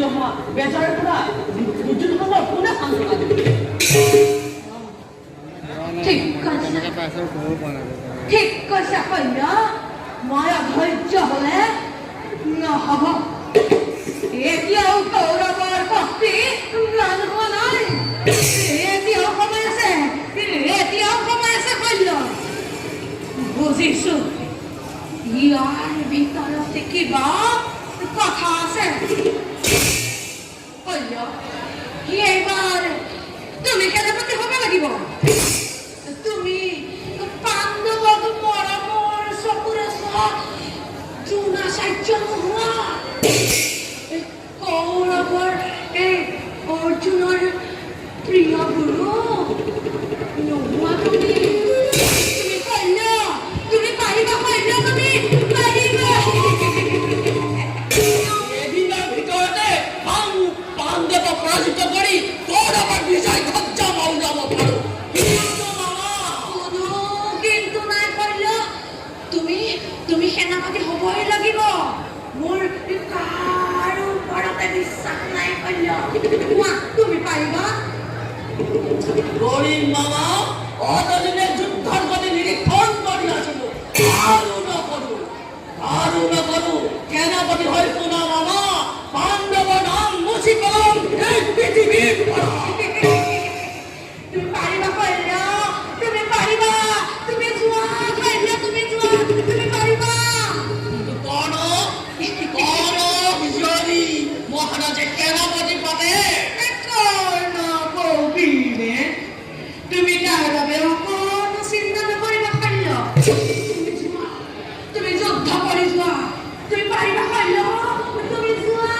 হোৱা বেজাৰৰ পৰা দুৰ্যোধনৰ কোনে সান্তনা দিব ঠিক কৈছা কন্যা মই অধৈৰ্য হলে নহব এতিয়াও কৌৰৱৰ শক্তি ম্লান হোৱা নাই এতিয়াও সময় আছে কন্যা বুজিছো ইয়াৰ ভিতৰতে কিবা কথা আছে কন্যা এইবাৰ তুমি সেনাপতি হ'ব লাগিব তুমি পাণ্ডৱক মৰমৰ চকুৰে চোৱা দ্ৰোণাচাৰ্য নোহোৱা কৌৰৱৰ এই অৰ্জুনৰ প্ৰিয় গুৰু নোহোৱা তুমি কন্যা তুমি পাৰিবা কন্যা তুমি পাৰিবা এদিনৰ ভিতৰতে পাণ্ডৱক পৰাজিত কৰি কৌৰৱৰ বিজয় ধ্বজা উলাব পাৰোঁ কিন্তু নাই কন্যা তুমি সেনাপতি হ'বই লাগিব মোৰ কাৰো ওপৰতে বিশ্বাস নাই কন্যা তুমি পাৰিবা গৰিম মামা অতদিনে যুদ্ধৰ গতি নিৰীক্ষণ কৰি আছিলো আৰু নকৰো সেনাপতি হৈ শুনা মামা পাণ্ডৱৰ নাম মুছি পেলাম এই পৃথিৱীৰ পৰা তুমি পাৰিবা কন্যা তুমি পাৰিবা তুমি যোৱা কন্যা তুমি যোৱা তুমি পাৰিবা বিজয়ী মহাৰাজে সেনাপতি পাতে তুমি তাৰ বাবে অকণো চিন্তা নকৰিবা কন্যা তুমি যুদ্ধ কৰি যোৱা তুমি পাৰিবা কন্যা তুমি যোৱা